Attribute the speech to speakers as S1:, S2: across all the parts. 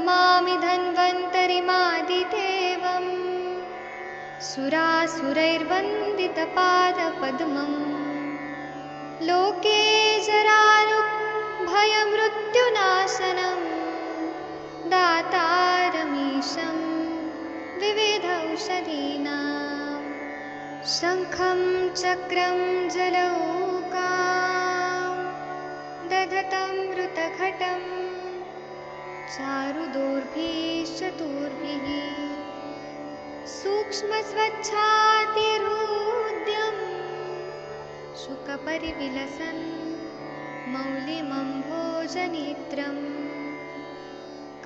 S1: नमामि धन्वन्तरिमादिदेवम् सुरासुरैर्वन्दितपादपद्मम् लोके जरारुभयमृत्युनाशनं दातारमीशं विविधौषधीनां शङ्खं चक्रं जलौकां दधतं मृतघटं चारुदोर्भिश्चतुर्भिः सूक्ष्मस्वच्छातिहृद्यम् शुकपरिविलसन् मौलिमम्भोजनेत्रम्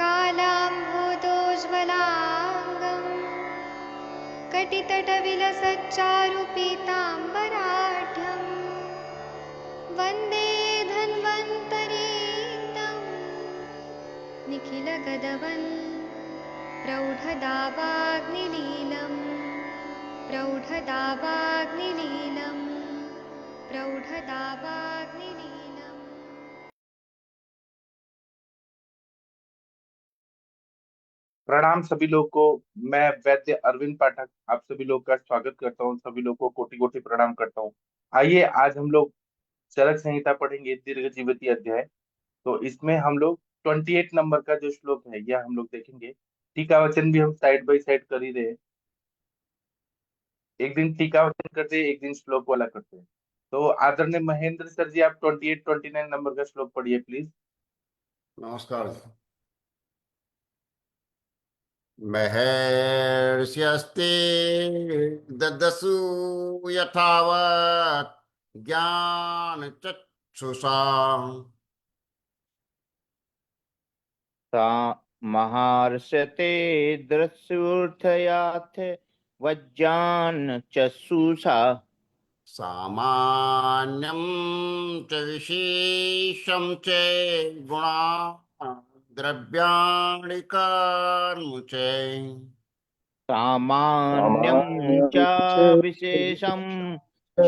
S1: कालाम्भोदोज्ज्वलाङ्गम् कटितटविलसच्चारुपीताम्बराढ्यम् वन्दे धन्वन्तरीतं निखिलगदवन् प्रौढदावाग्निलीलम् प्रौढदावाग्निलीलम् प्रौढदावाग्निलीलम्।
S2: प्रणाम सभी लोग को। मैं वैद्य अरविंद पाठक आप सभी लोग का स्वागत करता हूँ। सभी लोग को कोटि कोटि प्रणाम करता हूँ। आइए आज हम लोग चरक संहिता पढ़ेंगे, दीर्घ जीविती अध्याय। तो इसमें हम लोग 28 नंबर का जो श्लोक है यह हम लोग देखेंगे। टीकावचन भी हम साइड बाय साइड कर ही रहे हैं। एक दिन टीकावचन करते हैं, एक दिन श्लोक वाला करते हैं। तो आदरणीय महेंद्र सर जी, आप 28-29 नंबर का श्लोक पढ़िए प्लीज।
S3: नमस्कार। महर्ष्यस्ते ददसु यथावत् ज्ञान चक्षुषा
S4: महर्षते दृश्यूर्थयाथ वज्जान चक्षुषा
S3: सामान्यं च विशेषं च गुणा द्रव्याणि कर्म च
S4: सामान्यं च विशेषं च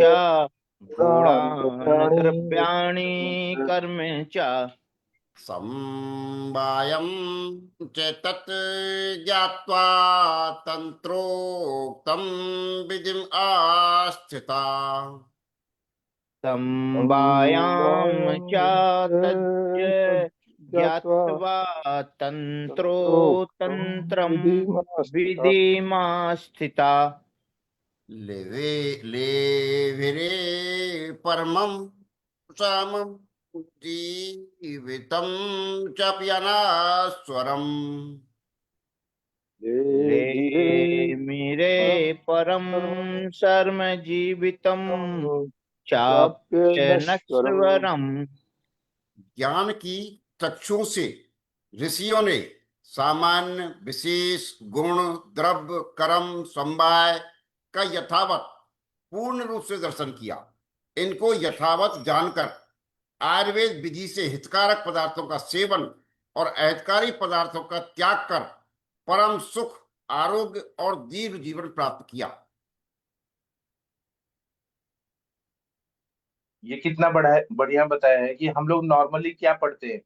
S4: गुणान् द्रव्याणि कर्म च
S3: समवायं च तत् ज्ञात्वा तन्त्रोक्तं विधिम् आस्थिता
S4: संवायां च तज्ज ज्ञात्वा तंत्रो तंत्रं विधिमास्थिता
S3: लेभिरे परमं सामं जीवितं चाप्यनास्वरम्
S4: लेमिरे परम शर्म जीवितं चाप्यनश्वरम्।
S3: ज्ञान की चक्षुओं से ऋषियों ने सामान्य विशेष गुण द्रव्य कर्म समवाय का यथावत पूर्ण रूप से दर्शन किया। इनको यथावत जानकर आयुर्वेद विधि से हितकारक पदार्थों का सेवन और अहितकारी पदार्थों का त्याग कर परम सुख आरोग्य और दीर्घ जीवन प्राप्त किया।
S2: ये कितना बढ़िया बताया है कि हम लोग नॉर्मली क्या पढ़ते हैं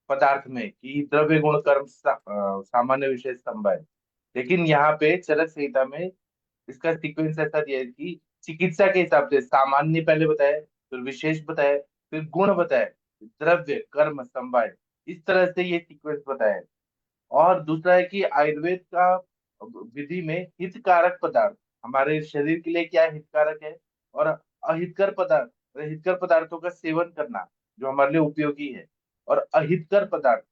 S2: पदार्थ में कि द्रव्य गुण कर्म सामान्य विशेष समवाय। लेकिन यहाँ पे चरक संहिता में इसका सीक्वेंस ऐसा दिया है कि चिकित्सा के हिसाब से सामान्य पहले बताया, फिर विशेष बताया, फिर गुण बताया, द्रव्य कर्म समवाय, इस तरह से ये सीक्वेंस बताया है। और दूसरा है कि आयुर्वेद का विधि में हितकारक पदार्थ हमारे शरीर के लिए क्या हितकारक है और अहितकर पदार्थ, हितकर पदार्थों का सेवन करना जो हमारे लिए उपयोगी है, और अहितकर पदार्थ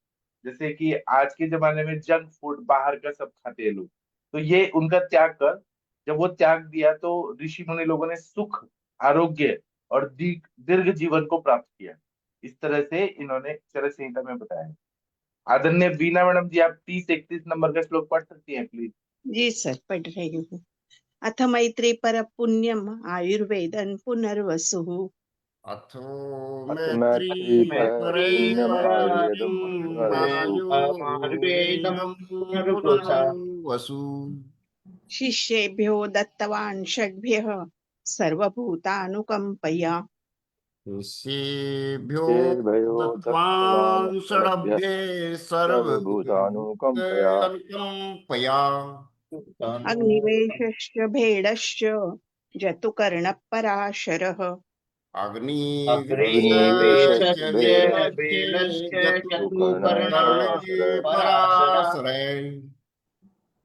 S2: जैसे कि आज के जमाने में जंक फूड बाहर का सब खाते हैं लोग, तो ये उनका त्याग कर, जब वो त्याग दिया तो ऋषि मुनि लोगों ने सुख आरोग्य और दीर्घ जीवन को प्राप्त किया। इस तरह से इन्होंने चरक संहिता में बताया है। आदरणीय वीणा मैडम जी, आप 30-31 नंबर का श्लोक पढ़ सकती हैं प्लीज।
S5: जी सर, पढ़ रही हूँ। अथ मैत्री पर पुण्यम आयुर्वेदन पुनर्वसु
S3: अथो मैत्री वसु
S5: शिष्येभ्यो दत्तवान् षड्भ्यः सर्वभूतानुकम्पया
S3: ऋषिभ्यो
S6: तेभ्यो
S3: दत्त्वान्
S6: दत्तवान्
S3: षडभ्ये
S6: सर्वभूतानुकम्पया
S3: सर्वभूतानुकम्पया
S5: अग्निवेशश्च भेडश्च जतुकर्णः
S3: अग्निवेशश्च
S6: अग्निवेशश्च भेदश्च
S3: भेदश्च
S6: तत्तुकर्णपराशर
S3: जतुकर्णे पराशरे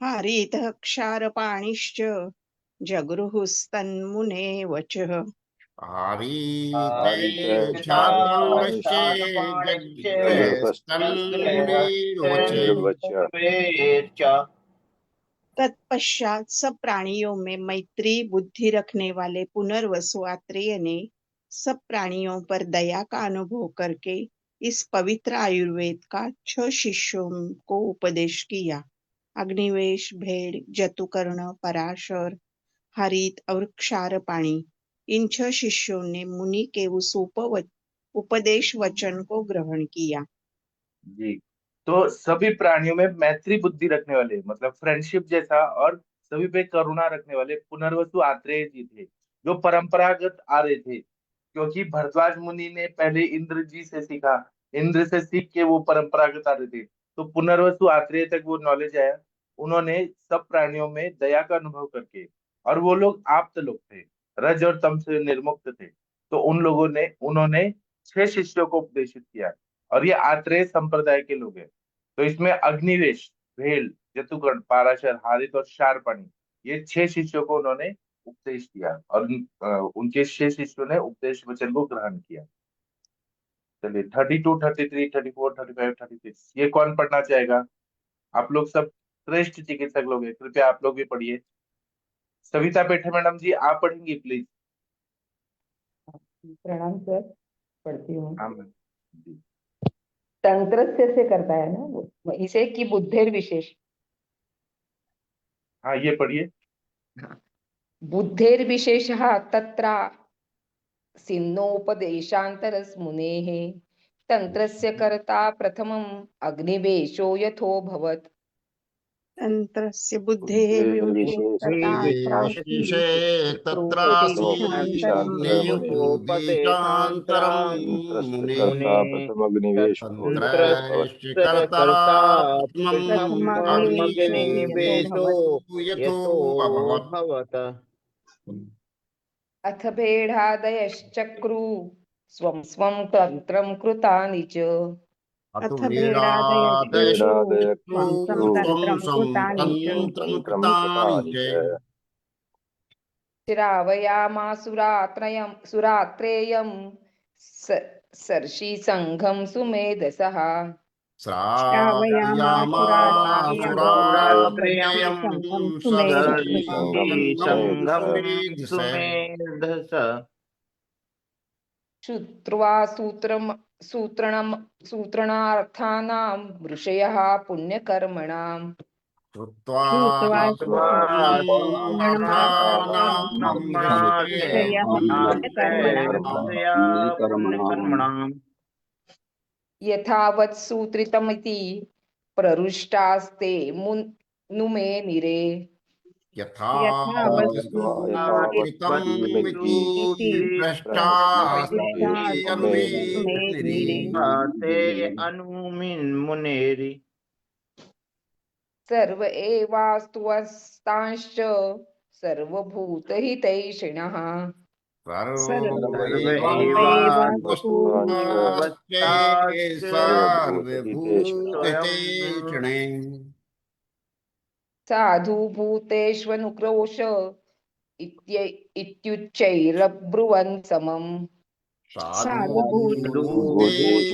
S5: हारीतः क्षारपाणिश्च जगृहुस्तन्मुने वचः
S3: आरीते
S6: आदिते
S3: क्षारपाणश्च
S4: क्षारपाणिश्च
S3: जगृहस्तन्मुनिर्वचे
S5: तत्पश्चात सब प्राणियों में मैत्री बुद्धि रखने वाले पुनर्वसु आत्रेय ने सब प्राणियों पर दया का अनुभव करके इस पवित्र आयुर्वेद का 6 शिष्यों को उपदेश किया। अग्निवेश, भेड़, जतुकर्ण, पराशर, हरित और क्षारपाणी, इन 6 शिष्यों ने मुनि के उस उपदेश वचन को ग्रहण किया।
S2: जी। तो सभी प्राणियों में मैत्री बुद्धि रखने वाले मतलब फ्रेंडशिप जैसा और सभी पे करुणा रखने वाले पुनर्वसु आत्रेय जी थे, जो परंपरागत आ रहे थे, क्योंकि भरद्वाज मुनि ने पहले इंद्र जी से सीखा, इंद्र से सीख के वो परंपरागत आ रहे थे, तो पुनर्वसु आत्रेय तक वो नॉलेज आया। उन्होंने सब प्राणियों में दया का अनुभव करके, और वो लोग आप्त लोग थे, रज और तम से निर्मुक्त थे, तो उन्होंने 6 शिष्यों को उपदेशित किया, और ये आत्रेय संप्रदाय के लोग हैं। तो इसमें अग्निवेश, भेल, जतुकर्ण, पाराशर, हारित और शार्पणी, ये 6 शिष्यों को उन्होंने उपदेश दिया, और उनके 6 शिष्यों ने उपदेश वचन को ग्रहण किया। चलिए 32, 33, 34, 35, 36 ये कौन पढ़ना चाहेगा? आप लोग सब श्रेष्ठ चिकित्सक लोग हैं, कृपया आप लोग भी पढ़िए। सविता पेठे मैडम जी, आप पढ़ेंगी प्लीज।
S7: प्रणाम सर, पढ़ती हूँ।
S2: हाँ मैम जी।
S7: तंत्रस्य से करता है ना वो, वहीं से कि बुद्धेर विशेष।
S2: हाँ ये पढ़िए।
S7: बुद्धेर विशेषः तत्र सिन्नोपदेशान्तरस्मुनेः तंत्रस्य कर्ता प्रथमम् अग्निवेशो यथोऽभवत्।
S5: तंत्रस्य बुद्धेः विशेषता
S3: विशेषे तत्र
S4: उपदेशान्तरं
S3: उपदेशान्तरं
S6: तत्रस्य
S3: मुने
S6: कर्ता प्रथमग्निवेशो यथोऽभवत्
S3: तन्त्रस्य कर्ता
S4: कर्ता
S3: प्रथमम्
S4: प्रथमग्निवेशो
S3: अग्निवेशो
S4: यतो
S3: यथोऽभवत्
S4: भवत।
S7: अथ भेडादयश्चक्रू स्वं स्वं तन्त्रं कृतानि च।
S3: अथ
S5: अथ
S3: वेदादयश्चक्रुः
S5: भेडादयश्चक्रुः स्वं
S6: वेदादयचक्षु
S3: स्वं
S5: तन्त्रं
S3: स्वं
S5: कृतानि च।
S3: तन्त्रं
S6: तन्त्रं
S3: कृतानि
S6: कृतानि
S3: च
S6: च
S7: सुरात्रेयं सर्षि संघं सुमेधसः।
S5: श्रावयामासुरात्रेयं
S3: श्रावयामासुरात्रेयं
S5: सर्षि संघं
S3: सर्षि
S5: सुमेधसः।
S6: सर्षीसङ्गं
S4: सङ्गं
S6: सुमेधसः
S3: मेधस
S4: सुमेधस।
S7: श्रुत्वा सूत्रणार्थानां ऋषयः पुण्यकर्मणाम्।
S3: श्रुत्वा
S5: श्रुत्वा
S3: सूत्रमर्थानां
S5: ऋषयः पुण्यकर्मणाम्
S4: पुण्यकर्मणाम्
S7: यथावत् सूत्रितमिति प्ररुष्टास्ते नुमे निरे।
S5: यथावत्
S6: यथावत्
S3: सूत्रितमिति
S5: इति
S3: भ्रष्टास्ते अनुमे
S5: मे
S3: निरे
S4: ते अनुमिन् मुनेरि।
S7: सर्व एवास्तुवस्तांश्च सर्वभूतहितैषिणः।
S4: सर्व
S5: सर्वैवास्तु
S3: सर्वैवास्ते
S6: सर्वभूतहितेशिनः
S3: सर्वभूतहितेषिणे
S7: साधु भूतेष्वनुक्रोश इत्युच्चैरब्रुवन् समम्।
S5: साधुभूतेषु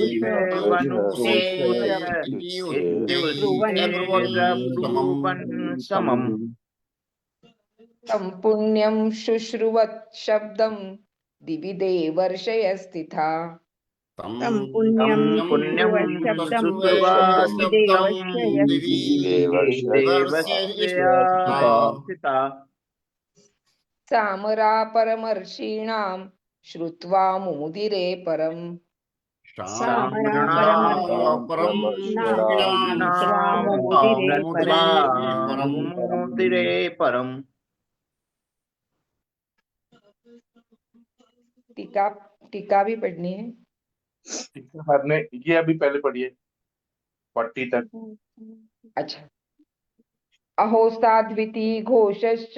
S4: इत्युच्चैरब्रुवन् समम्।
S7: तं पुण्यं शुश्रुवत् शब्दं दिवि देवर्षय स्थिता।
S5: तं पुण्यं
S4: पुण्यं
S5: शुश्रुवशब्दं
S4: श्रुत्वा
S5: दिवि
S4: शब्दं
S5: देवस्य
S3: दिवि
S6: देवर्षयः
S4: देवस्य स्थिता।
S7: सामरा परमर्षीणां श्रुत्वा मुमुदिरे परम्।
S5: सामरा
S3: परम
S5: परमर्षीणां श्रुत्वा मुमुदिरे परम्।
S4: मुमुदिरे परम्।
S7: टीका भी पढ़नी है।
S2: हमने ये अभी पहले पढ़िए 40 तक।
S7: अच्छा। अहोस्ताद्विति घोषश्च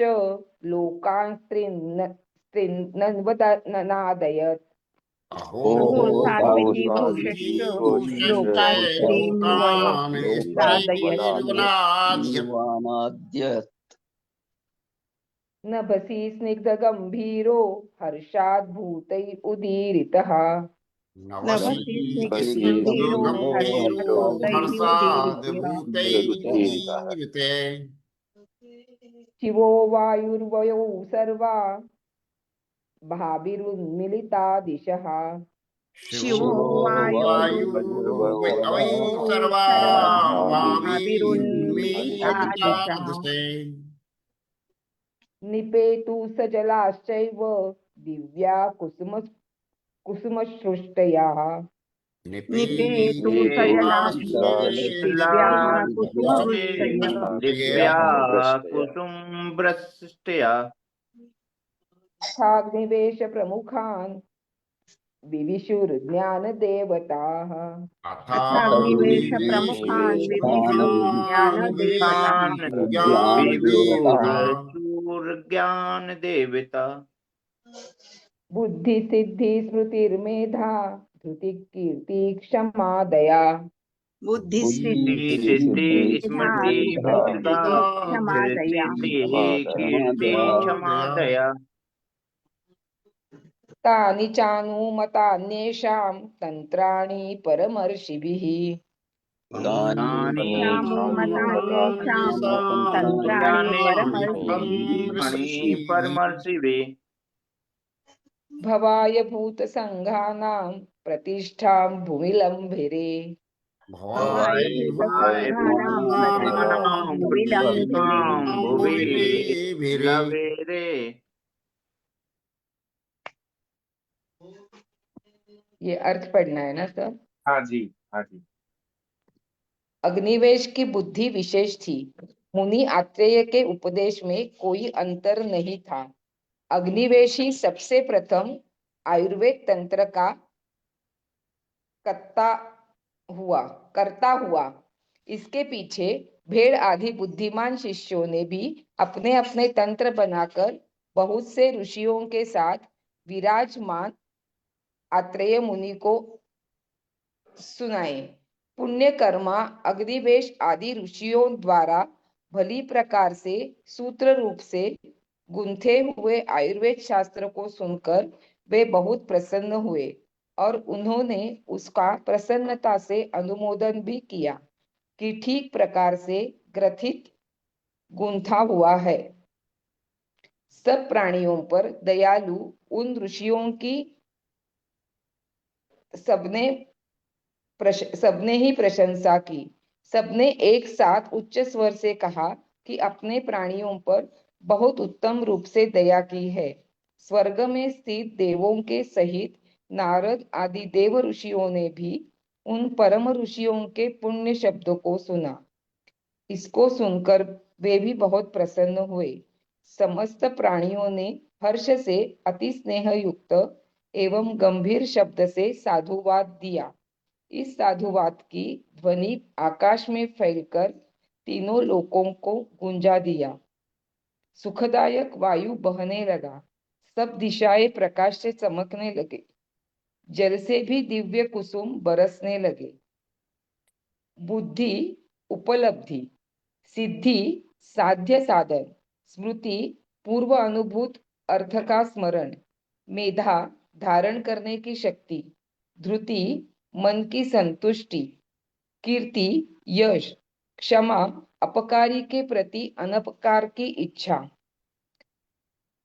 S7: लोकान् स्त्रीन्नवदनादयत्।
S3: अहो
S1: साध्विति
S3: साध्वी
S1: घोषश्च
S3: घोषश्च
S1: लोकान्
S3: लोकान्
S1: स्त्रीन्वदादयत्।
S3: स्त्रीन्वनाद्यत्।
S7: नभसि स्निग्धगम्भीरो हर्षाद् भूतैरुदीरितः।
S1: नभसि
S3: गम्भीरो
S1: स्निग्धगम्भीरो
S3: हर्षाद्
S1: हर्षादुदीरितः।
S3: भूतैरुदीरिते।
S7: शिवो वायुर्वयौ सर्वा भाभिरुन्मिलिता दिशः।
S1: शिवो
S3: वायुर्वै सर्वा भाभिर्मिलिता दिशे।
S7: निपेतु सजलाश्चैव दिव्या कुसुमसृष्टयः।
S1: निपेतु
S4: ला
S1: दिव्या कुसुमवृष्टयः।
S4: दिव्या कुसुमवृष्टया
S7: स्थाग्निवेश प्रमुखान् विविशुर्ज्ञानदेवताः।
S1: अथाग्निवेश प्रमुखान् विविशु ज्ञानदेवताः।
S3: ज्ञानदेवता।
S4: विभूर्ज्ञानदेवता
S7: बुद्धिसिद्धि स्मृतिर्मेधा धृति कीर्ति क्षमा दया।
S1: बुद्धिसिद्धि
S4: सिद्धि स्मृति मेधा
S1: क्षमा दया।
S4: कीर्ति क्षमा दया
S7: तानि चानुमतान्येषां तन्त्राणि परमर्षिभिः।
S4: तानि
S1: मतान्येषां तन्त्राणि परमर्षिभिः।
S4: परमर्षिभिः
S7: भवाय भूतसङ्घानां प्रतिष्ठां भूमिलम्भिरे।
S1: भवाय भूतसङ्घानां प्रतिष्ठां भुवि लम्भिरे।
S4: भुवि लवेरे।
S7: ये अर्थ पढ़ना है ना सर।
S2: हाँ जी, हाँ जी।
S7: अग्निवेश की बुद्धि विशेष थी। मुनि आत्रेय के उपदेश में कोई अंतर नहीं था। अग्निवेश ही सबसे प्रथम आयुर्वेद तंत्र का करता हुआ। इसके पीछे भेड़ आदि बुद्धिमान शिष्यों ने भी अपने अपने तंत्र बनाकर बहुत से ऋषियों के साथ विराजमान आत्रेय मुनि को सुनाए। पुण्य कर्मा अग्निवेश आदि ऋषियों द्वारा भली प्रकार से सूत्र रूप से गुंथे हुए आयुर्वेद शास्त्र को सुनकर वे बहुत प्रसन्न हुए और उन्होंने उसका प्रसन्नता से अनुमोदन भी किया कि ठीक प्रकार से ग्रथित गुंथा हुआ है। सब प्राणियों पर दयालु उन ऋषियों की सबने ही प्रशंसा की। सबने एक साथ उच्च स्वर से कहा कि अपने प्राणियों पर बहुत उत्तम रूप से दया की है। स्वर्ग में स्थित देवों के सहित नारद आदि देव ऋषियों ने भी उन परम ऋषियों के पुण्य शब्दों को सुना। इसको सुनकर वे भी बहुत प्रसन्न हुए। समस्त प्राणियों ने हर्ष से अति स्नेह युक्त एवं गंभीर शब्द से साधुवाद दिया। इस साधुवाद की ध्वनि आकाश में फैलकर तीनों लोकों को गूंजा दिया। सुखदायक वायु बहने लगा। सब दिशाएं प्रकाश से चमकने लगे। जल से भी दिव्य कुसुम बरसने लगे। बुद्धि उपलब्धि, सिद्धि साध्य साधन, स्मृति पूर्व अनुभूत अर्थ का स्मरण, मेधा धारण करने की शक्ति, धृति मन की संतुष्टि, कीर्ति यश, क्षमा अपकारी के प्रति अनपकार की इच्छा,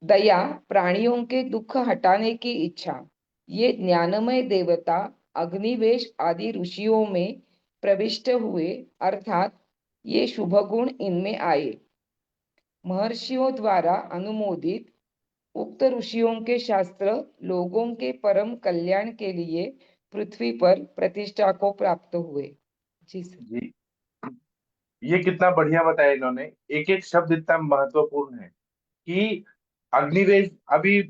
S7: दया प्राणियों के दुख हटाने की इच्छा, ये ज्ञानमय देवता अग्निवेश आदि ऋषियों में प्रविष्ट हुए, अर्थात ये शुभ गुण इनमें आए। महर्षियों द्वारा अनुमोदित उक्त ऋषियों के शास्त्र लोगों के परम कल्याण के लिए पृथ्वी पर प्रतिष्ठा को प्राप्त हुए। जी सर।
S2: जी, ये कितना बढ़िया बताया इन्होंने। एक एक शब्द इतना महत्वपूर्ण है कि अग्निवेश, अभी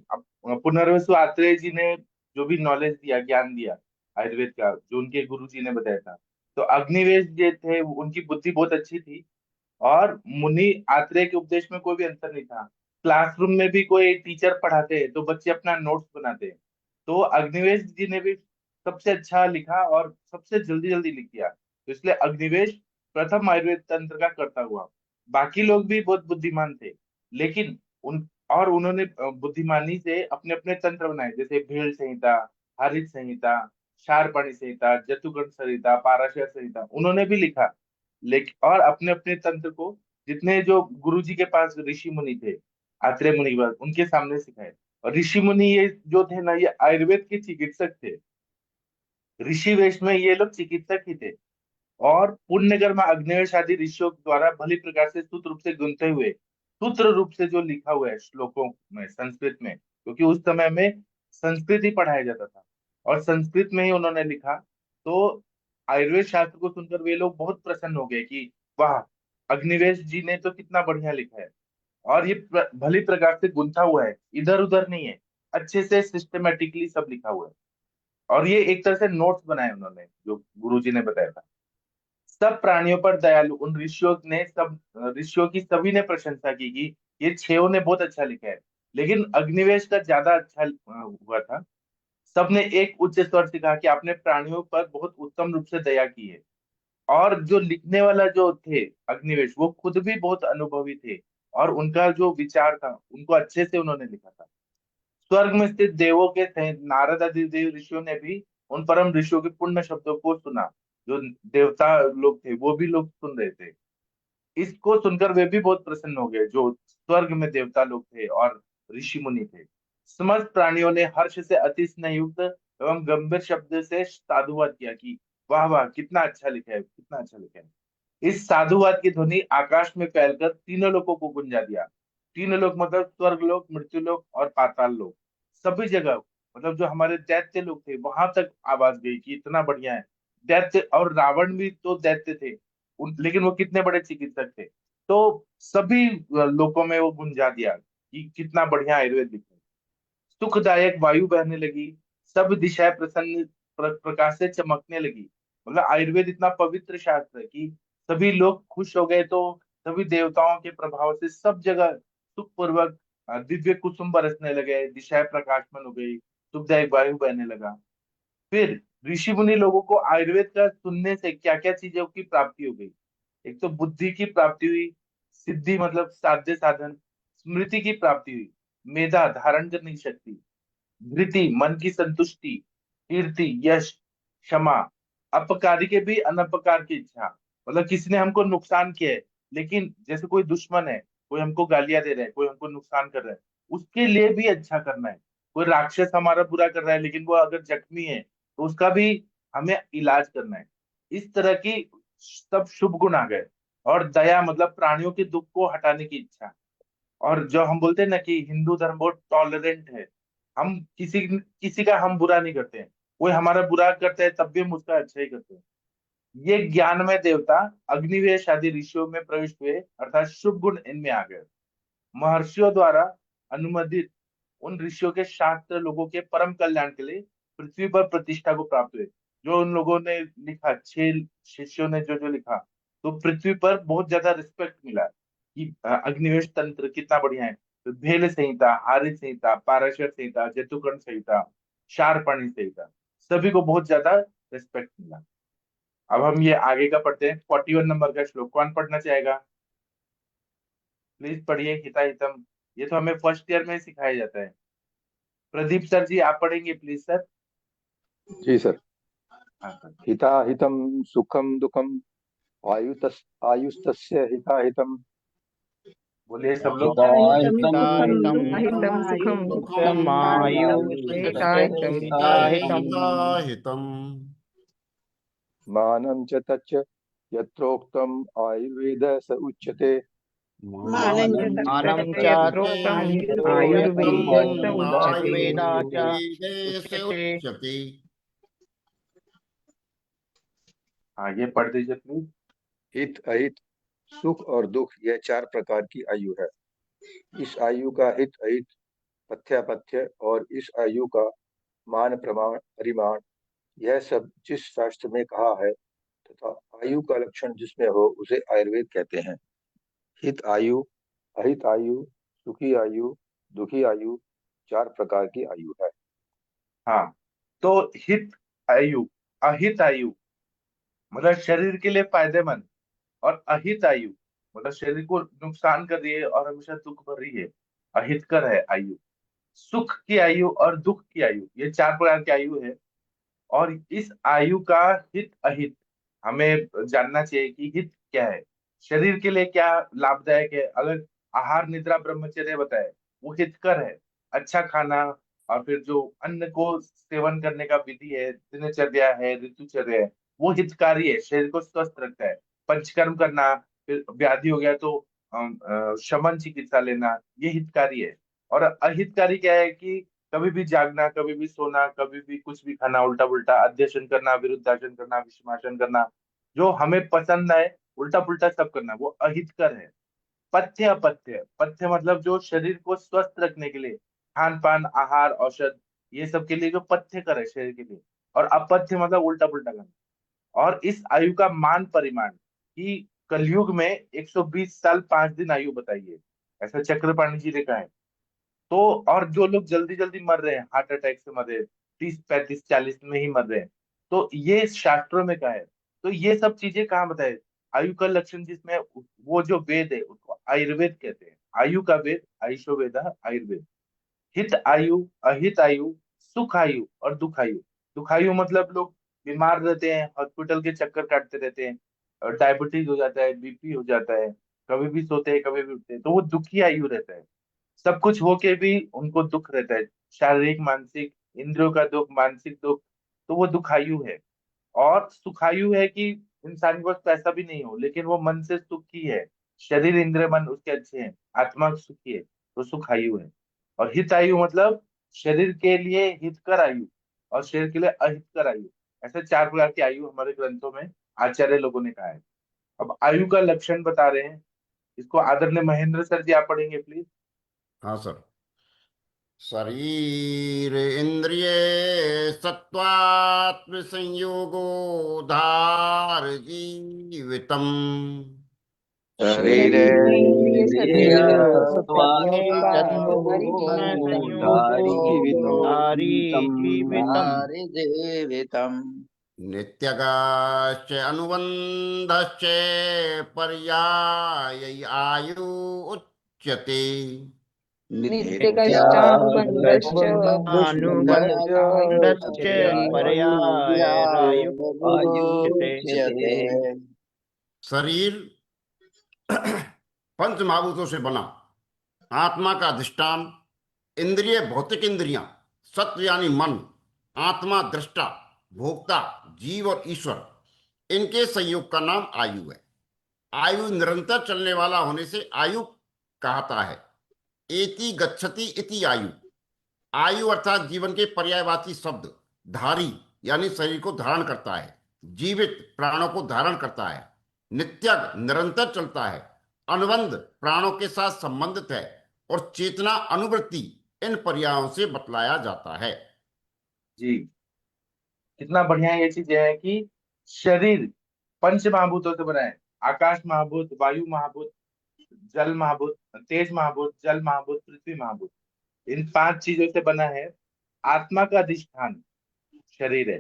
S2: पुनर्वसु आत्रेय जी ने जो भी नॉलेज दिया, ज्ञान दिया आयुर्वेद का, जो उनके गुरु जी ने बताया था। तो अग्निवेश जो थे उनकी बुद्धि बहुत अच्छी थी, और मुनि आत्रेय के उपदेश में कोई भी अंतर नहीं था। क्लासरूम में भी कोई टीचर पढ़ाते हैं तो बच्चे अपना नोट्स बनाते हैं, तो अग्निवेश जी ने भी सबसे अच्छा लिखा और सबसे जल्दी जल्दी लिख दिया, तो इसलिए अग्निवेश प्रथम आयुर्वेद तंत्र का करता हुआ। बाकी लोग भी बहुत बुद्धिमान थे, लेकिन उन्होंने बुद्धिमानी से अपने अपने तंत्र बनाए, जैसे भेल संहिता, हरित संहिता, क्षारपाणी संहिता, जतुगण संहिता, पाराशर संहिता, उन्होंने भी लिखा। लेकिन और अपने अपने तंत्र को जितने जो गुरु जी के पास ऋषि मुनि थे, आत्रेय मुनि के पास, उनके सामने सिखाए। और ऋषि मुनि ये जो थे ना, ये आयुर्वेद के चिकित्सक थे। ऋषि वेश में ये लोग चिकित्सक ही थे, और पुण्यकर्मा अग्निवेश आदि ऋषियों द्वारा भली प्रकार से सूत्र रूप से गुनते हुए, सूत्र रूप से जो लिखा हुआ है श्लोकों में संस्कृत में, क्योंकि उस समय में संस्कृत ही पढ़ाया जाता था, और संस्कृत में ही उन्होंने लिखा। तो आयुर्वेद शास्त्र को सुनकर वे लोग बहुत प्रसन्न हो गए कि वाह, अग्निवेश जी ने तो कितना बढ़िया लिखा है, और ये भली प्रकार से गुंथा हुआ है, इधर उधर नहीं है, अच्छे से सिस्टमेटिकली सब लिखा हुआ है। और ये एक तरह से नोट्स बनाए उन्होंने, जो गुरु जी ने बताया था। सब प्राणियों पर दयालु उन ऋषियों की सभी ने प्रशंसा की कि ये छेओं ने बहुत अच्छा लिखा है, लेकिन अग्निवेश का ज्यादा अच्छा हुआ था। सबने एक उच्च स्वर से कहा कि आपने प्राणियों पर बहुत उत्तम रूप से दया की है। और जो लिखने वाला जो थे अग्निवेश, वो खुद भी बहुत अनुभवी थे, और उनका जो विचार था उनको अच्छे से उन्होंने लिखा था। स्वर्ग में स्थित देवों के सहित नारद आदि देव ऋषियों ने भी उन परम ऋषियों के पुण्य शब्दों को सुना। जो देवता लोग थे वो भी लोग सुन रहे थे, इसको सुनकर वे भी बहुत प्रसन्न हो गए, जो स्वर्ग में देवता लोग थे और ऋषि मुनि थे। समस्त प्राणियों ने हर्ष से अति स्नेहयुक्त एवं गंभीर शब्द से साधुवाद किया कि वाह वाह, कितना अच्छा लिखा है, कितना अच्छा लिखा है। इस साधुवाद की ध्वनि आकाश में फैलकर तीनों लोगों को गुंजा दिया। तीनों लोग मतलब स्वर्ग लोक, मृत्यु लोक और पाताल लोक, सभी जगह, मतलब जो हमारे दैत्य लोग थे वहां तक आवाज गई कि इतना बढ़िया है। दैत्य और रावण भी तो दैत्य थे, लेकिन वो कितने बड़े चिकित्सक थे। तो सभी लोकों में वो गुंजा दिया कि कितना बढ़िया आयुर्वेद लिखा है। सुखदायक वायु बहने लगी, सब दिशाएं प्रसन्न प्रकाश से चमकने लगी। मतलब आयुर्वेद इतना पवित्र शास्त्र है कि सभी लोग खुश हो गए, तो सभी देवताओं के प्रभाव से सब जगह सुखपूर्वक दिव्य कुसुम बरसने लगे, दिशाएं प्रकाशमान हो गई, सुखदायक वायु बहने लगा। फिर ऋषि मुनि लोगों को आयुर्वेद का सुनने से क्या क्या चीजों की प्राप्ति हो गई। एक तो बुद्धि की प्राप्ति हुई, सिद्धि मतलब साध्य साधन, स्मृति की प्राप्ति हुई, मेधा धारण करने की शक्ति, धृति मन की संतुष्टि, कीर्ति यश, क्षमा, अपकारी के भी अनपकार की इच्छा। मतलब किसी ने हमको नुकसान किया है, लेकिन जैसे कोई दुश्मन है, कोई हमको गालियां दे रहा है, कोई हमको नुकसान कर रहा है, उसके लिए भी अच्छा करना है। कोई राक्षस हमारा बुरा कर रहा है, लेकिन वो अगर जख्मी है तो उसका भी हमें इलाज करना है। इस तरह की सब शुभ गुण आ गए। और दया मतलब प्राणियों के दुख को हटाने की इच्छा। और जो हम बोलते हैं ना कि हिंदू धर्म बहुत टॉलरेंट है, हम किसी किसी का हम बुरा नहीं करते हैं। कोई हमारा बुरा करता है तब भी हम उसका अच्छा ही करते हैं। ये ज्ञानमय देवता अग्निवेश आदि ऋषियों में प्रविष्ट हुए, अर्थात शुभ गुण इनमें आ गए। महर्षियों द्वारा अनुमोदित उन ऋषियों के शास्त्र लोगों के परम कल्याण के लिए पृथ्वी पर प्रतिष्ठा को प्राप्त हुए। जो उन लोगों ने लिखा, 6 शिष्यों ने जो जो लिखा, तो पृथ्वी पर बहुत ज्यादा रिस्पेक्ट मिला कि अग्निवेश तंत्र कितना बढ़िया है। तो भेल संहिता, हारी संहिता, पाराशर संहिता, जतुकर्ण संहिता, क्षारपाणी संहिता, सभी को बहुत ज्यादा रिस्पेक्ट मिला। अब हम ये आगे का पढ़ते हैं। 41 नंबर का श्लोक कौन पढ़ना चाहेगा? प्लीज पढ़िए हिता हितम। ये तो हमें फर्स्ट ईयर में सिखाया जाता है। प्रदीप सर जी आप पढ़ेंगे प्लीज सर।
S6: जी सर।
S2: हाँ सर।
S6: हिता हितम सुखम दुखम आयुस्तस्य हिता हितम।
S2: बोलिए सब लोग।
S7: हिताहितं सुखं हिताहितं
S3: हिताहितं
S6: मानं च तच्च यत्रोक्तम् आयुर्वेद स उच्यते।
S5: मानं च
S7: मानं च
S5: तत्रोक्तम्
S7: यत्रोक्तम्
S5: आयुर्वेदे
S7: आयुर्वेदे स उच्यते।
S3: उच्यते।
S2: हाँ ये पढ़ दीजिए प्लीज।
S6: हित अहित सुख और दुख यह 4 प्रकार की आयु है। इस आयु का हित अहित पथ्यापथ्य और इस आयु का मान प्रमाण परिमाण यह सब जिस शास्त्र में कहा है तथा आयु का लक्षण जिसमें हो उसे आयुर्वेद कहते हैं। हित आयु, अहित आयु, सुखी आयु, दुखी आयु 4 प्रकार की आयु है।
S2: हाँ, तो हित आयु, अहित आयु मतलब शरीर के लिए फायदेमंद, और अहित आयु मतलब शरीर को नुकसान कर रही है और हमेशा दुख भर रही है, अहितकर है आयु। सुख की आयु और दुख की आयु, ये 4 प्रकार की आयु है। और इस आयु का हित अहित हमें जानना चाहिए कि हित क्या है, शरीर के लिए क्या लाभदायक है। अगर आहार निद्रा ब्रह्मचर्य बताए वो हितकर है, अच्छा खाना, और फिर जो अन्न को सेवन करने का विधि है, दिनचर्या है, ऋतुचर्या है, वो हितकारी है, शरीर को स्वस्थ रखता है। पंचकर्म करना, फिर व्याधि हो गया तो शमन चिकित्सा लेना, ये हितकारी है। और अहितकारी क्या है कि कभी भी जागना, कभी भी सोना, कभी भी कुछ भी खाना, उल्टा पुल्टा अध्यशन करना, विरुद्धासन करना, विषमासन करना, जो हमें पसंद आए उल्टा पुल्टा सब करना, वो अहितकर है। पथ्य अपथ्य, पथ्य मतलब जो शरीर को स्वस्थ रखने के लिए खान पान, आहार, औषध, ये सब के लिए जो पथ्य कर है शरीर के लिए। और अपथ्य मतलब उल्टा पुल्टा करना। और इस आयु का मान परिमाण कि कलयुग में 120 साल 5 दिन आयु बताइए, ऐसा चक्रपाणी जी ने कहा है। तो और जो लोग जल्दी जल्दी मर रहे हैं, हार्ट अटैक से मर रहे हैं, 30 35 40 में ही मर रहे हैं, तो ये शास्त्रों में कहा है। तो ये सब चीजें कहाँ बताए, आयु का लक्षण जिसमें, वो जो वेद है उसको आयुर्वेद कहते हैं। आयु का वेद, आयुषो वेद आयुर्वेद। हित आयु, अहित आयु, सुख आयु और दुख आयु। दुख आयु मतलब लोग बीमार रहते हैं, हॉस्पिटल के चक्कर काटते रहते हैं, डायबिटीज हो जाता है, बीपी हो जाता है, कभी भी सोते हैं कभी भी उठते हैं, तो वो दुखी आयु रहता है। सब कुछ होके भी उनको दुख रहता है, शारीरिक मानसिक, इंद्रियों का दुख, मानसिक दुख, तो वो दुखायु है। और सुखायु है कि इंसान के पास पैसा भी नहीं हो लेकिन वो मन से सुखी है, शरीर इंद्रिय मन उसके अच्छे हैं, आत्मा सुखी है, तो सुखायु है। और हितायु मतलब शरीर के लिए हितकर आयु और शरीर के लिए अहितकर आयु। ऐसे 4 प्रकार की आयु हमारे ग्रंथों में आचार्य लोगों ने कहा है। अब आयु का लक्षण बता रहे हैं, इसको आदरणीय महेंद्र सर जी आप पढ़ेंगे प्लीज।
S3: हाँ सर। शरीर इंद्रिय सत्वात्म संयोगो धार जीवितम।
S4: शरीरे
S7: इंद्रिय
S4: सत्त्वानि
S1: जीवितम्
S3: नित्यगाश्च अनुबन्धश्च पर्याय आयु उच्यते।
S7: नित्यकश्चानुबन्धश्च
S4: अनुबन्धश्च पर्यायरायुच्यते।
S3: शरीर पंच महाभूतों से बना, आत्मा का अधिष्ठान, इंद्रिय भौतिक इंद्रियां, सत्व यानी मन, आत्मा दृष्टा, भोक्ता जीव और ईश्वर, इनके संयोग का नाम आयु है। आयु निरंतर चलने वाला होने से आयु कहता है। एति गच्छति इति आयु। आयु अर्थात जीवन के पर्यायवाची शब्द। धारी यानी शरीर को धारण करता है, जीवित प्राणों को धारण करता है, नित्यग निरंतर चलता है, अनुबंध प्राणों के साथ संबंधित है, और चेतना अनुवृत्ति इन पर्यायों से बतलाया जाता है।
S2: जी, कितना बढ़िया ये चीज है कि शरीर पंच महाभूतों से बना है। आकाश महाभूत, वायु महाभूत, जल महाभूत, तेज महाभूत, जल महाभूत, पृथ्वी महाभूत, इन 5 चीजों से बना है। आत्मा का अधिष्ठान शरीर है।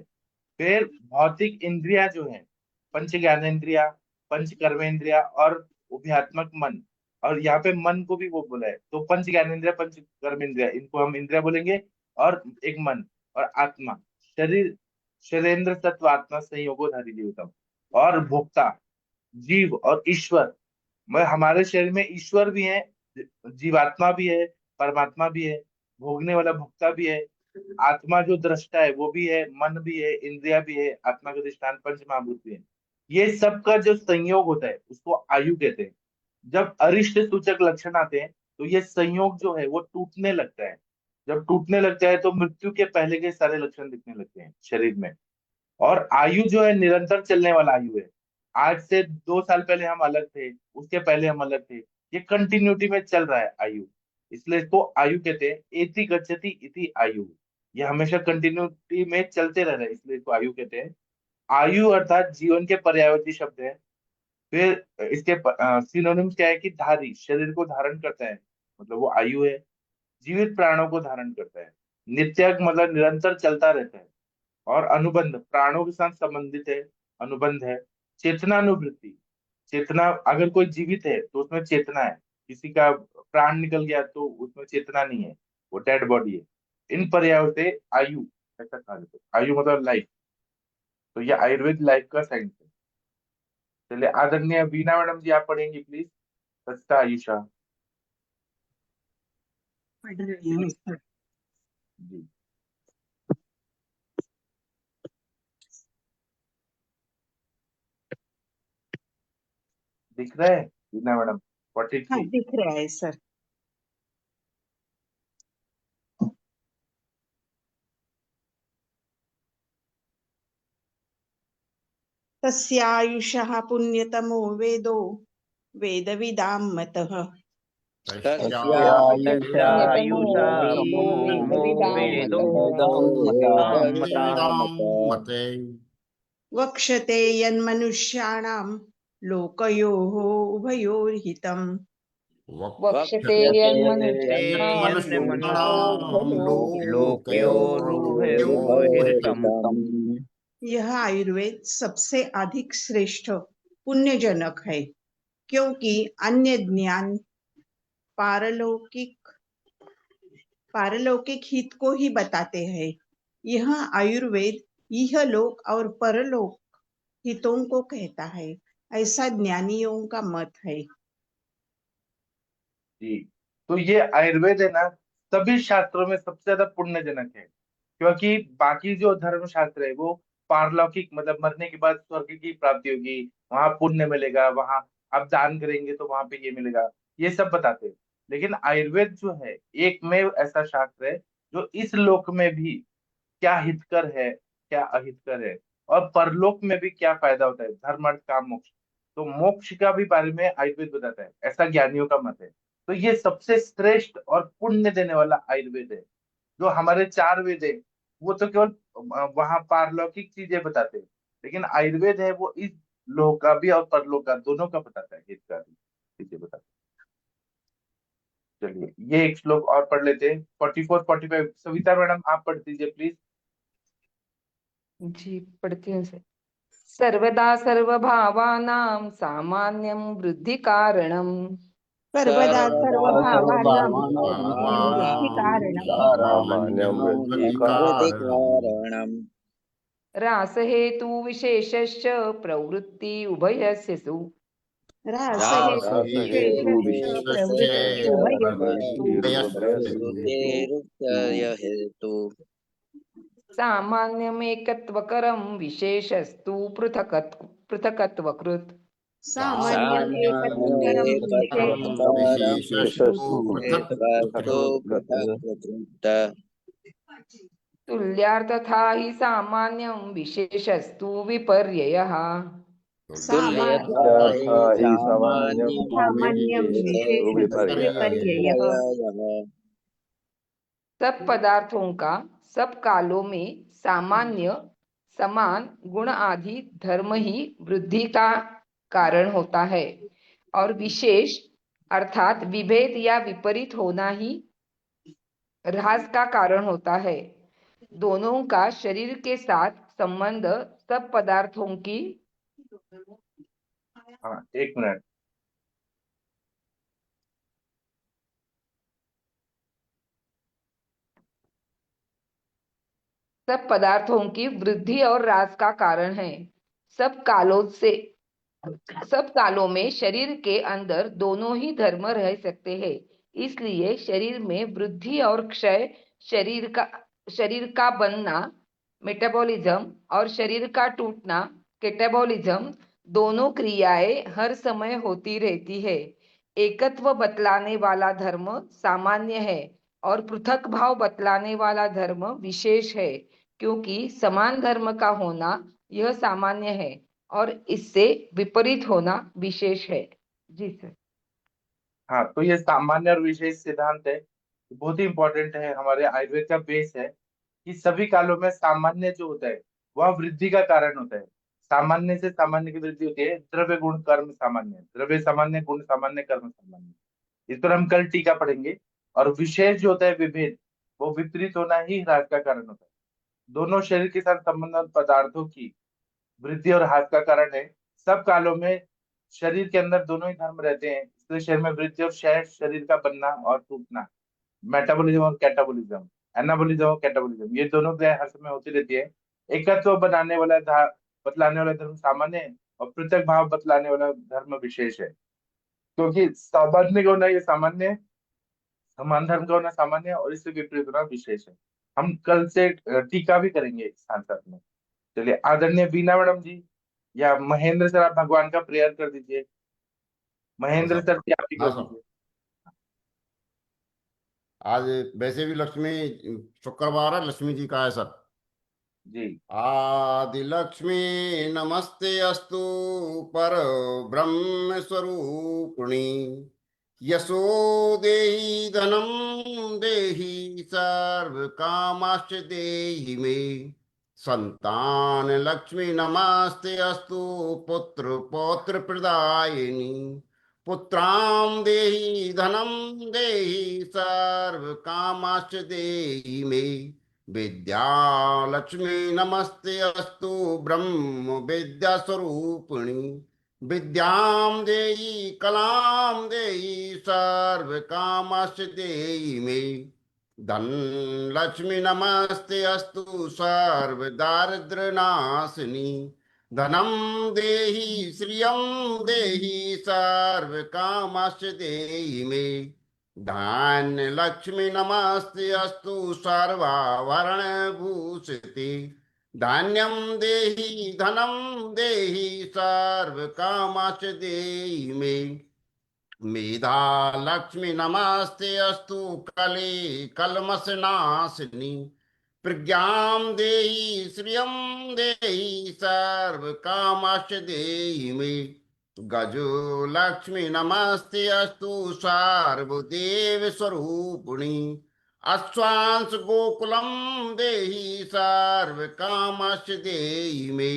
S2: फिर भौतिक इंद्रिया जो है, पंच ज्ञानेन्द्रिया, पंच कर्मेंद्रिया और उभयात्मक मन। और यहाँ पे मन को भी वो बोला है, तो पंच ज्ञानेन्द्रिया, पंच कर्मेंद्रिया, इनको हम इंद्रिया बोलेंगे, और एक मन और आत्मा। शरीर शरीरेंद्र तत्व आत्मा संयोगोधारी जीवितम। और भोक्ता जीव और ईश्वर, मैं हमारे शरीर में ईश्वर भी है, जीवात्मा भी है, परमात्मा भी है, भोगने वाला भोक्ता भी है, आत्मा जो दृष्टा है वो भी है, मन भी है, इंद्रिया भी है, आत्मा का अधिष्ठान पंच महाभूत भी है। ये सब का जो संयोग होता है उसको आयु कहते हैं। जब अरिष्ट सूचक लक्षण आते हैं तो ये संयोग जो है वो टूटने लगता है। जब टूटने लगता है तो मृत्यु के पहले के सारे लक्षण दिखने लगते हैं शरीर में। और आयु जो है निरंतर चलने वाला आयु है। आज से 2 साल पहले हम अलग थे, उसके पहले हम अलग थे, ये कंटिन्यूटी में चल रहा है आयु, इसलिए इसको आयु कहते हैं। एति गच्छति इति आयु। ये हमेशा कंटिन्यूटी में चलते रह रहे हैं, इसलिए इसको आयु कहते हैं। आयु अर्थात जीवन के पर्यायवाची शब्द है। फिर इसके सिनोनिम्स क्या है कि धारी, शरीर को धारण करता है, मतलब वो आयु है। जीवित प्राणों को धारण करता है। नित्यक मतलब निरंतर चलता रहता है। और अनुबंध, प्राणों के साथ संबंधित है, अनुबंध है। चेतनानुवृत्ति, चेतना, अगर कोई जीवित है तो उसमें चेतना है। किसी का प्राण निकल गया तो उसमें चेतना नहीं है, वो डेड बॉडी है। इन पर्यायों से आयु ऐसा कहा जाता है। आयु मतलब लाइफ। तो ये आयुर्वेद लाइफ का साइंस है। चलिए, आदरणीय बीना मैडम जी, आप पढ़ेंगे प्लीज। सस्ता आयुषा
S5: पढ़ रही हूँ सर।
S2: जी। दिख रहा है बीना मैडम?
S5: हाँ
S2: 43।
S5: दिख रहा है सर। तस्यायुषः पुण्यतमो वेदो वेदविदां मतः।
S4: तस्यायुषा
S7: पुण्यतमो
S4: आयुषा
S7: वेदो
S4: पुण्यतमो
S7: वेदविदां
S4: वेदो
S7: मतः।
S3: मते
S5: वक्षते यन्मनुष्याणां लोकयोः उभयोर्हितम्।
S7: वक्षते
S3: मनुष्याणां
S4: लोकयोरुभयोर्हितम्।
S5: यह आयुर्वेद सबसे अधिक श्रेष्ठ पुण्यजनक है, क्योंकि अन्य ज्ञान पारलौकिक पारलौकिक हित को ही बताते हैं। यह आयुर्वेद इहलोक और परलोक हितों को कहता है, ऐसा ज्ञानियों का मत है।
S2: जी, तो ये आयुर्वेद है ना, सभी शास्त्रों में सबसे ज्यादा पुण्यजनक है। क्योंकि बाकी जो धर्म शास्त्र है वो पारलौकिक, मतलब मरने के बाद स्वर्ग की प्राप्ति होगी, वहां पुण्य मिलेगा, वहां आप दान करेंगे तो वहां पे ये मिलेगा, ये सब बताते हैं। लेकिन आयुर्वेद जो है एकमेव ऐसा शास्त्र है जो इस लोक में भी क्या हितकर है, क्या अहितकर है, और परलोक में भी क्या फायदा होता है, धर्म अर्थ काम मोक्ष। तो मोक्ष का भी बारे में आयुर्वेद बताता है, ऐसा ज्ञानियों का मत है। तो ये सबसे श्रेष्ठ और पुण्य देने वाला आयुर्वेद है। जो हमारे चार वेद है वो तो केवल वहां पारलौकिक चीजें बताते हैं, लेकिन आयुर्वेद है वो इस लोक का भी और परलोक का दोनों का बताता है, हित का भी चीजें बताता है। चलिए, ये एक श्लोक और पढ़ लेते हैं। 44 45 सविता मैडम आप पढ़ दीजिए प्लीज।
S7: जी पढ़ती हूँ सर। सर्वदा सर्वभावानां सामान्यं वृद्धि कारणम्।
S5: सर्वदा सर्वभावानां वृद्धि कारणम्।
S6: सामान्यं
S4: कारणम्।
S7: रासहेतु विशेषश्च प्रवृत्ति उभयस्यसु।
S5: रासहेतुविशेषस्य प्रवृत्ति उभयस्यसु।
S4: हेतु
S7: सामान्यमेकत्वकरं विशेषस्तु पृथकत्वकृत्।
S5: सामान्यम् एकत्वकरं
S3: विशेषस्तु
S7: तुल्यार्थथा हि सामान्यं विशेषस्तु विपर्ययः।
S5: सामान्यं विशेषस्तु विपर्ययः।
S7: सब पदार्थों का सब कालों में सामान्य समान गुण आदि धर्म ही वृद्धि का कारण होता है, और विशेष अर्थात विभेद या विपरीत होना ही ह्रास का कारण होता है। दोनों का शरीर के साथ संबंध सब पदार्थों की
S2: हाँ, एक मिनट।
S7: सब पदार्थों की वृद्धि और ह्रास का कारण है। सब कालों में शरीर के अंदर दोनों ही धर्म रह सकते हैं। इसलिए शरीर में वृद्धि और क्षय, शरीर का बनना मेटाबॉलिज्म और शरीर का टूटना कैटाबॉलिज्म, दोनों क्रियाएं हर समय होती रहती है। एकत्व बतलाने वाला धर्म सामान्य है और पृथक भाव बतलाने वाला धर्म विशेष है, क्योंकि समान धर्म का होना यह सामान्य है और इससे विपरीत होना विशेष है। जी सर।
S2: हाँ, तो ये सामान्य और विशेष सिद्धांत है, बहुत ही इंपॉर्टेंट है, हमारे आयुर्वेद का बेस है। कि सभी कालों में सामान्य जो होता है वह वृद्धि का कारण होता है। सामान्य से सामान्य की वृद्धि होती है। द्रव्य गुण कर्म सामान्य, द्रव्य सामान्य, गुण सामान्य, कर्म सामान्य। इस पर हम कल टीका पढ़ेंगे। और विशेष जो होता है विभेद, वो विपरीत होना ही ह्रास का कारण होता है। दोनों शरीर के साथ संबंधित पदार्थों की वृद्धि और ह्रास का कारण है। सब कालों में शरीर के अंदर दोनों ही धर्म रहते हैं, इसलिए शरीर में वृद्धि और क्षय, शरीर का बनना और टूटना, मेटाबॉलिज्म और कैटाबॉलिज्म, एनाबॉलिज्म और कैटाबॉलिज्म, ये दोनों क्रियाएं हर समय होती रहती है। एकत्व बनाने वाला बतलाने वाला धर्म सामान्य है, और पृथक भाव बतलाने वाला धर्म विशेष है। क्योंकि सामान्य का होना ये सामान्य है, समान धर्म का होना सामान्य है, और इससे विपरीत होना विशेष है। हम कल से टीका भी करेंगे साथ साथ में। चलिए, आदरणीय बीना मैडम जी या महेंद्र सर, आप भगवान का प्रेयर कर दीजिए।
S3: हाँ
S2: महेंद्र
S3: सर।
S2: सर जी, आप ही
S3: हाँ
S2: कर
S3: सर।
S2: दीजिए।
S3: आज वैसे भी लक्ष्मी शुक्रवार है, लक्ष्मी जी का है सर।
S2: जी।
S3: आदि लक्ष्मी नमस्ते अस्तु पर ब्रह्म स्वरूपिणी, यशो देहि धनं देहि सर्व कामाश्च देहि मे, संतान लक्ष्मी नमस्ते अस्तु पुत्र पौत्र प्रदायिनी, पुत्रां देहि धनं देहि सर्व कामाश्च देहि मे, विद्या लक्ष्मी नमस्ते अस्तु ब्रह्म विद्या स्वरूपिणी, विद्यां देहि कलां देहि सर्व कामाश्च देहि मे, धन लक्ष्मी नमस्ते अस्तु सर्व दारिद्र्य नाशिनी, धनं देहि श्रियं देहि सर्व कामाश्च देहि मे, धान्य लक्ष्मी नमस्ते अस्तु सर्वाभरण भूषिते, धान्यं देहि धनं देहि सर्व कामाश्च देहि मे, मेधा लक्ष्मी नमस्ते अस्तु कले कल्मषनाशिनी, प्रज्ञां देहि श्रियं देहि सर्व कामाश्च देहि मे, गजो लक्ष्मी नमस्ते अस्तु सार्वदेव स्वरूपिणी, अश्वांश गोकुलम देहि सर्व कामाश्च देहि मे,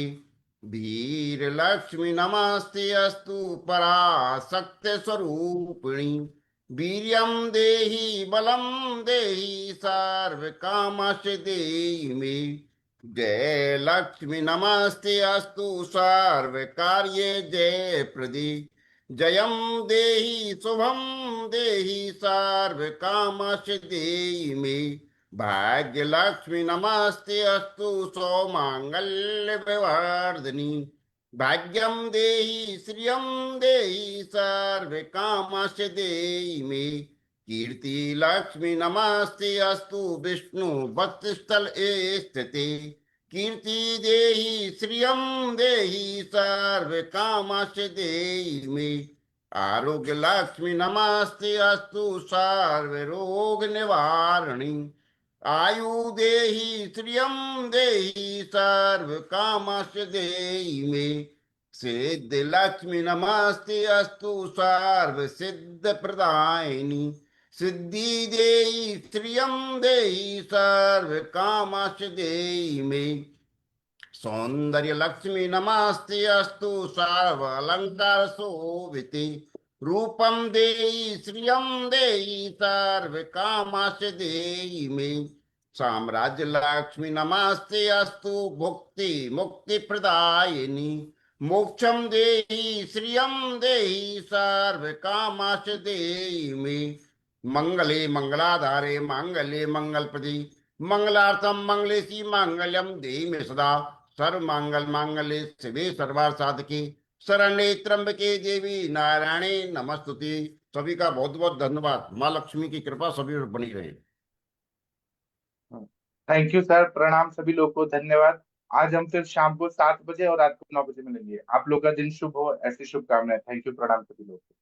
S3: वीर लक्ष्मी नमस्ते अस्तु पराशक्ति स्वरूपिणी, वीर्यं देहि बलं देहि सर्व कामाश्च देहि मे, जय लक्ष्मी नमस्ते अस्तु सर्व कार्ये जय प्रदे, जयं देहि शुभं देहि सर्व कामाश्च देहि मे, भाग्य लक्ष्मी नमस्ते अस्तु सौमांगल्य विवर्धिनी, भाग्यं देहि श्रियं देहि सर्व कामाश्च देहि मे, कीर्ति लक्ष्मी नमस्ते अस्तु विष्णु भक्तस्थल स्थिते, कीर्ति देहि श्रियं देहि सर्व कामाश्च देहि मे, आरोग्य लक्ष्मी नमस्ते अस्तु सर्व रोग निवारणी, आयु देहि श्रियं देहि सर्व कामाश्च देहि मे, सिद्ध लक्ष्मी नमस्ते अस्तु सर्व सिद्ध प्रदायिनी, सिद्धि देहि श्रियं देहि सर्व कामाश्च देहि मे, सौंदर्य लक्ष्मी नमस्ते अस्तु सर्व अलंकार शोभिते, रूपम देहि श्रियं देहि सर्व कामाश्च देहि मे, साम्राज्य लक्ष्मी नमस्ते अस्तु भुक्ति मुक्ति प्रदायिनी, मोक्षम देहि श्रियं देहि सर्व कामाश्च देहि मे, मंगले मंगलाधारे मांगल्ये मंगलप्रदे, मंगलार्थम मंगलेशी मांगल्यम देहि मे सदा, सर्व मंगल मांगल्ये शिवे सर्वार्थ साधके, शरण्ये त्र्यंबके देवी नारायणे नमस्तुते। सभी का बहुत बहुत धन्यवाद। माँ लक्ष्मी की कृपा सभी पर बनी रहे।
S2: थैंक यू सर, प्रणाम सभी लोग को, धन्यवाद। आज हम फिर शाम को 7 बजे और रात को 9 बजे मिलेंगे। आप लोग का दिन शुभ हो, ऐसी शुभकामनाएं। थैंक यू, प्रणाम सभी लोग को।